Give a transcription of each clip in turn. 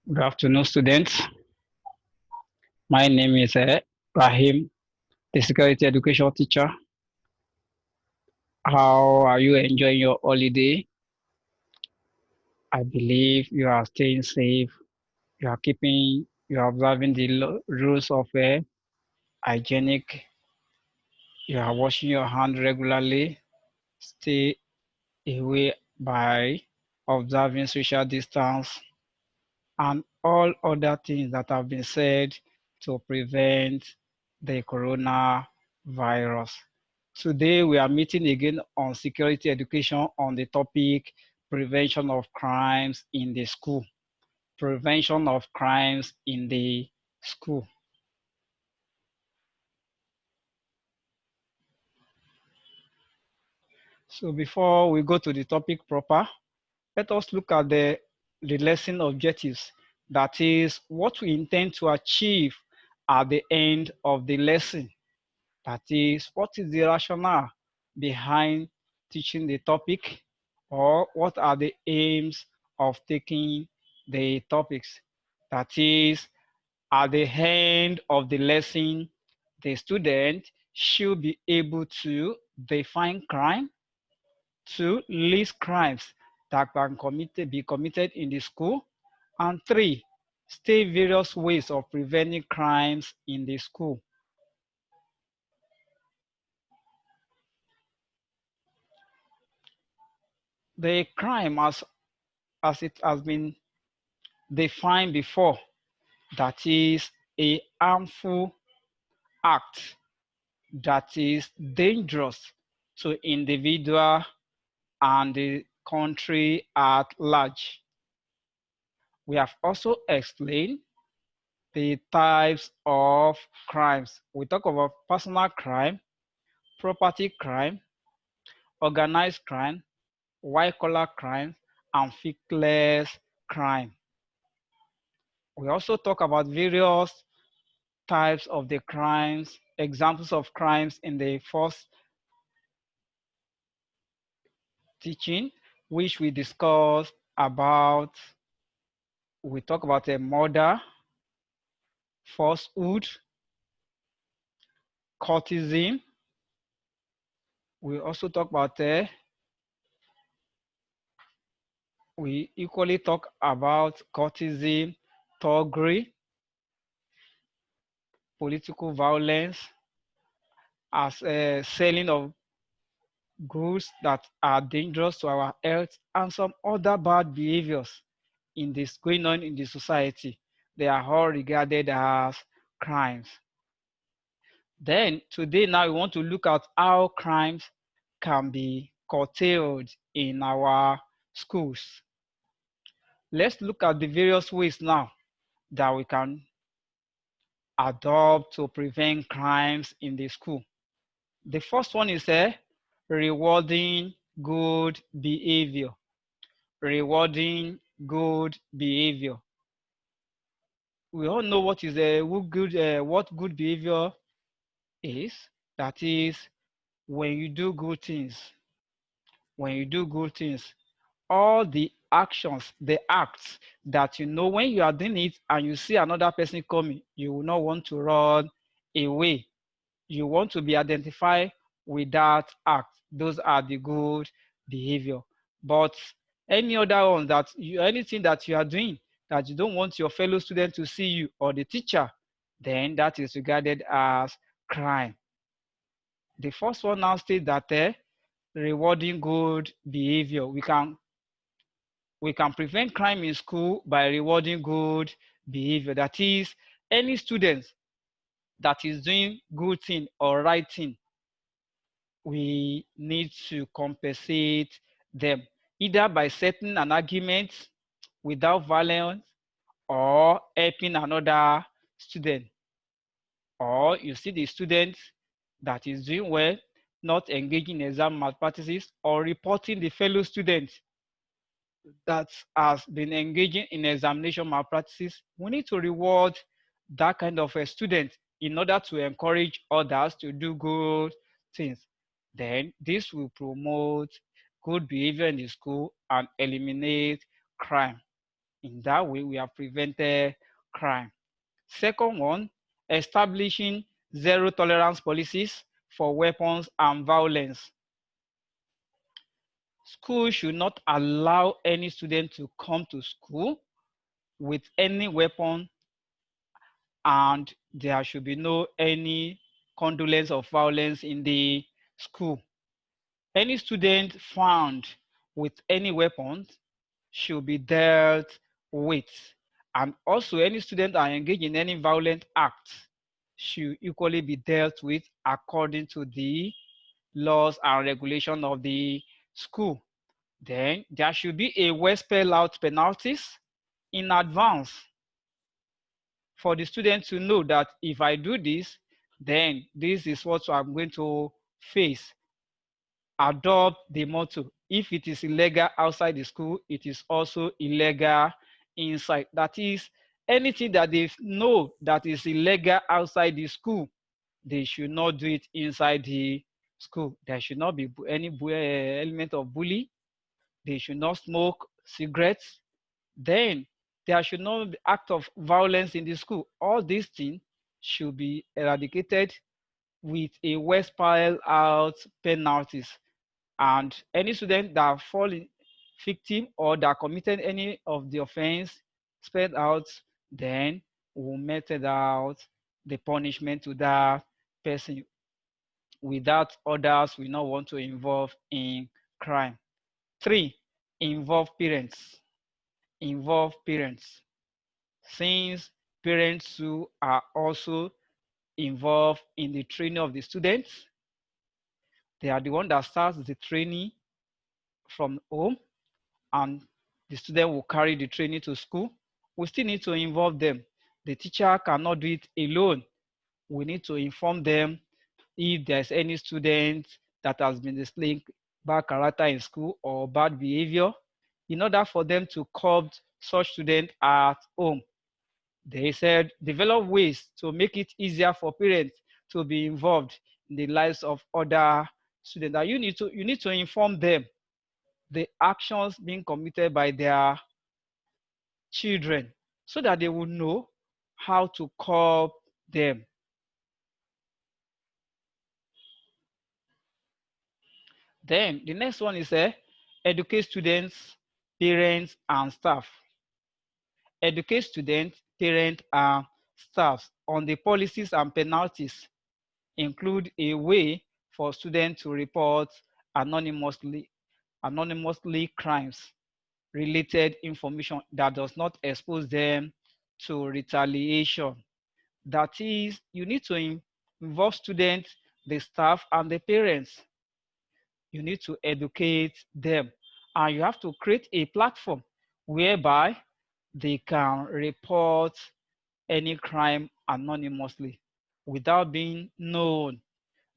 Good afternoon, students. My name is Rahim, the security education teacher. How are you enjoying your holiday? I believe you are staying safe. You are observing the rules of hygienic. You are washing your hand regularly. Stay away by observing social distance and all other things that have been said to prevent the coronavirus. Today, we are meeting again on security education on the topic prevention of crimes in the school. Prevention of crimes in the school. So before we go to the topic proper, let us look at the lesson objectives. That is what we intend to achieve at the end of the lesson. That is, what is the rationale behind teaching the topic, or what are the aims of taking the topics? That is, at the end of the lesson, the student should be able to define crime, to list crimes that can be committed in the school, and three, state various ways of preventing crimes in the school. The crime as it has been defined before, that is a harmful act that is dangerous to individual and the country at large. We have also explained the types of crimes. We talk about personal crime, property crime, organized crime, white-collar crime, and fictitious crime. We also talk about various types of the crimes, examples of crimes in the first teaching, which we talk about a murder, falsehood, courtesan. We also talk about, we equally talk about courtesan, thuggery, political violence, as selling of goods that are dangerous to our health, and some other bad behaviors in this going on in the society. They are all regarded as crimes. Then today now we want to look at how crimes can be curtailed in our schools. Let's look at the various ways now that we can adopt to prevent crimes in the school. The first one is rewarding good behavior. Rewarding good behavior. We all know what is what good behavior is. That is when you do good things. When you do good things, all the actions, the acts that you know when you are doing it and you see another person coming, you will not want to run away. You want to be identified with that act. Those are the good behavior. But any other one anything that you are doing that you don't want your fellow student to see you or the teacher, then that is regarded as crime. The first one now states that rewarding good behavior. We can prevent crime in school by rewarding good behavior. That is, any student that is doing good thing or right thing, we need to compensate them either by setting an argument without violence or helping another student. Or you see the student that is doing well, not engaging in exam malpractices or reporting the fellow student that has been engaging in examination malpractices. We need to reward that kind of a student in order to encourage others to do good things. Then this will promote good behavior in the school and eliminate crime. In that way, we have prevented crime. Second one, establishing zero tolerance policies for weapons and violence. School should not allow any student to come to school with any weapon, and there should be no any condolence of violence in the school. Any student found with any weapon should be dealt with. And also any student that engage in any violent act should equally be dealt with according to the laws and regulation of the school. Then there should be a well spelled out penalties in advance for the student to know that if I do this, then this is what I'm going to face. Adopt the motto: if it is illegal outside the school, it is also illegal inside. That is, anything that they know that is illegal outside the school, they should not do it inside the school. There should not be any element of bully. They should not smoke cigarettes. Then there should not be act of violence in the school. All these things should be eradicated with a well spelled out penalties. And any student that fall victim or that committed any of the offense spelled out, then will meted out the punishment to that person. Without others will not want to involve in crime. 3, involve parents. Involve parents. Since parents who are also involved in the training of the students, they are the one that starts the training from home, and the student will carry the training to school. We still need to involve them. The teacher cannot do it alone. We need to inform them if there's any student that has been displaying bad character in school or bad behavior, in order for them to curb such student at home. They said develop ways to make it easier for parents to be involved in the lives of other students. That you need to inform them the actions being committed by their children so that they will know how to curb them. Then the next one is educate students, parents, and staff. Educate students, parents, and staff on the policies and penalties. Include a way for students to report anonymously crimes related information that does not expose them to retaliation. That is, you need to involve students, the staff, and the parents. You need to educate them, and you have to create a platform whereby they can report any crime anonymously without being known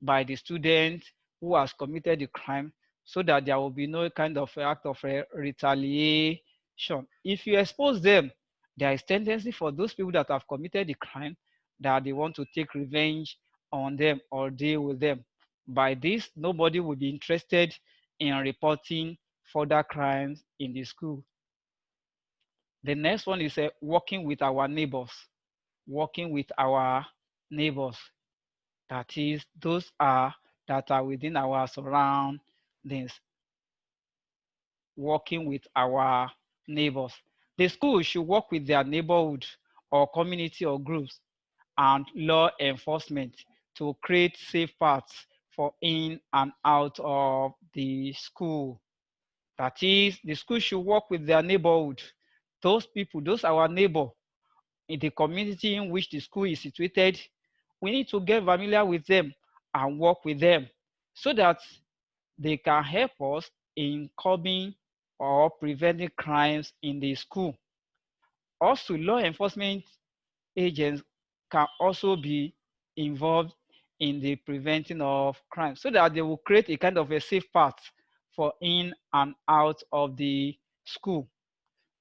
by the student who has committed the crime, so that there will be no kind of act of retaliation. If you expose them, there is tendency for those people that have committed the crime that they want to take revenge on them or deal with them. By this, nobody will be interested in reporting further crimes in the school. The next one is working with our neighbors. Working with our neighbors. That is, those are that are within our surroundings. Working with our neighbors. The school should work with their neighborhood or community or groups and law enforcement to create safe paths for in and out of the school. That is, the school should work with their neighborhood. Those people, those our neighbor in the community in which the school is situated, we need to get familiar with them and work with them so that they can help us in curbing or preventing crimes in the school. Also, law enforcement agents can also be involved in the preventing of crime so that they will create a kind of a safe path for in and out of the school.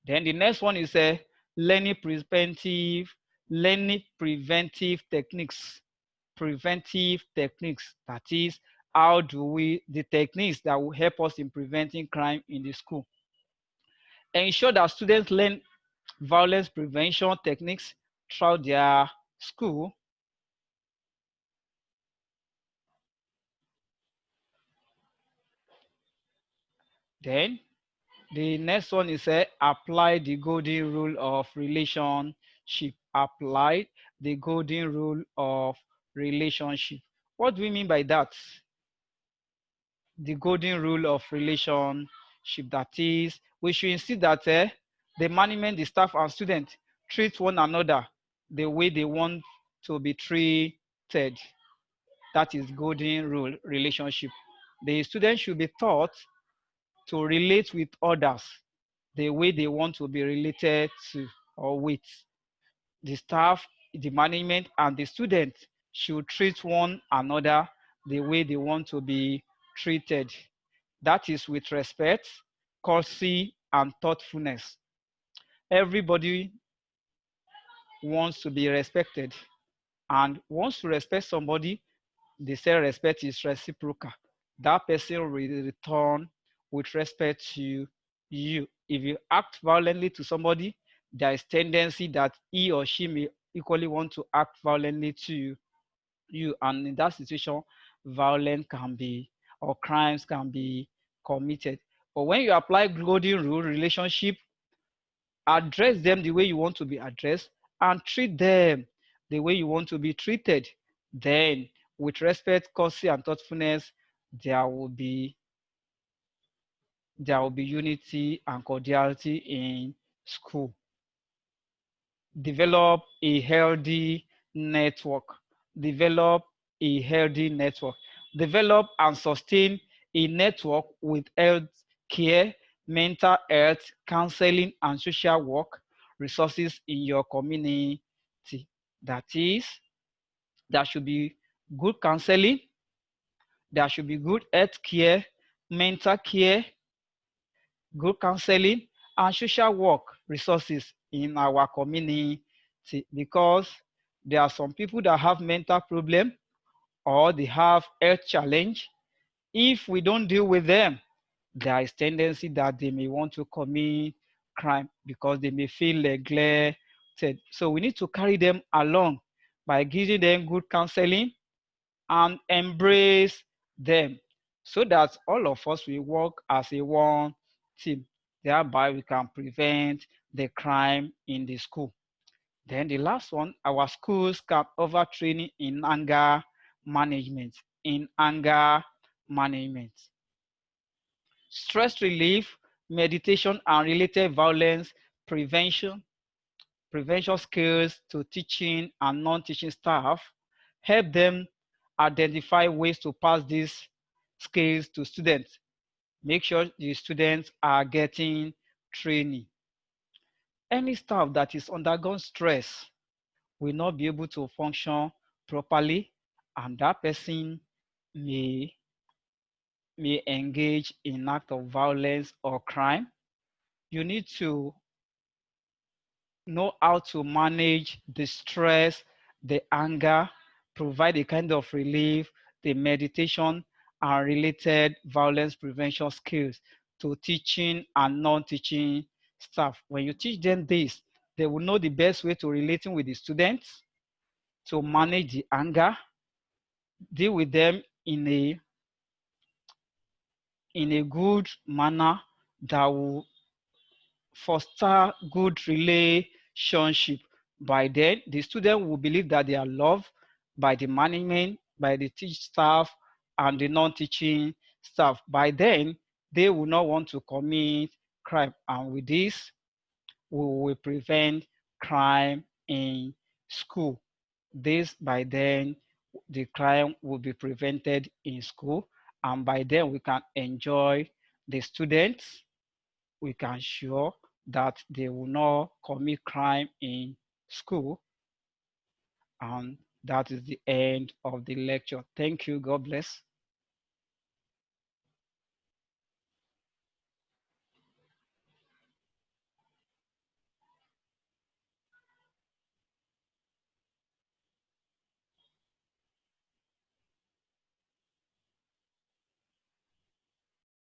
Then the next one is learning preventive techniques. Preventive techniques, that is, how do we, the techniques that will help us in preventing crime in the school. Ensure that students learn violence prevention techniques throughout their school. Then the next one is apply the golden rule of relationship. Apply the golden rule of relationship. What do we mean by that? The golden rule of relationship, that is, we should insist that the management, the staff, and student treat one another the way they want to be treated. That is golden rule relationship. The student should be taught to relate with others the way they want to be related to or with. The staff, the management, and the student should treat one another the way they want to be treated. That is with respect, courtesy, and thoughtfulness. Everybody wants to be respected, and wants to respect somebody, they say respect is reciprocal. That person will return with respect to you. If you act violently to somebody, there is tendency that he or she may equally want to act violently to you. And in that situation, violence can be or crimes can be committed. But when you apply golden rule relationship, address them the way you want to be addressed and treat them the way you want to be treated. Then, with respect, courtesy, and thoughtfulness, there will be there will be unity and cordiality in school. Develop a healthy network. Develop a healthy network. Develop and sustain a network with health care, mental health, counseling, and social work resources in your community. That is, there should be good counseling, there should be good health care, mental care, good counseling, and social work resources in our community, because there are some people that have mental problem or they have health challenge. If we don't deal with them, there is tendency that they may want to commit crime because they may feel neglected. So we need to carry them along by giving them good counseling and embrace them so that all of us will work as a one team. Thereby, we can prevent the crime in the school. Then the last one, our schools can offer training in anger management. In anger management, stress relief, meditation, and related violence prevention, prevention skills to teaching and non-teaching staff help them identify ways to pass these skills to students. Make sure the students are getting training. Any staff that is undergone stress will not be able to function properly, and that person may, may engage in act of violence or crime. You need to know how to manage the stress, the anger, provide a kind of relief, the meditation, and related violence prevention skills to teaching and non-teaching staff. When you teach them this, they will know the best way to relating with the students, to manage the anger, deal with them in a good manner that will foster good relationship. By then, the student will believe that they are loved by the management, by the teaching staff, and the non-teaching staff. By then, they will not want to commit crime. And with this, we will prevent crime in school. This, by then, the crime will be prevented in school. And by then, we can enjoy the students, we can sure that they will not commit crime in school. And that is the end of the lecture. Thank you. God bless.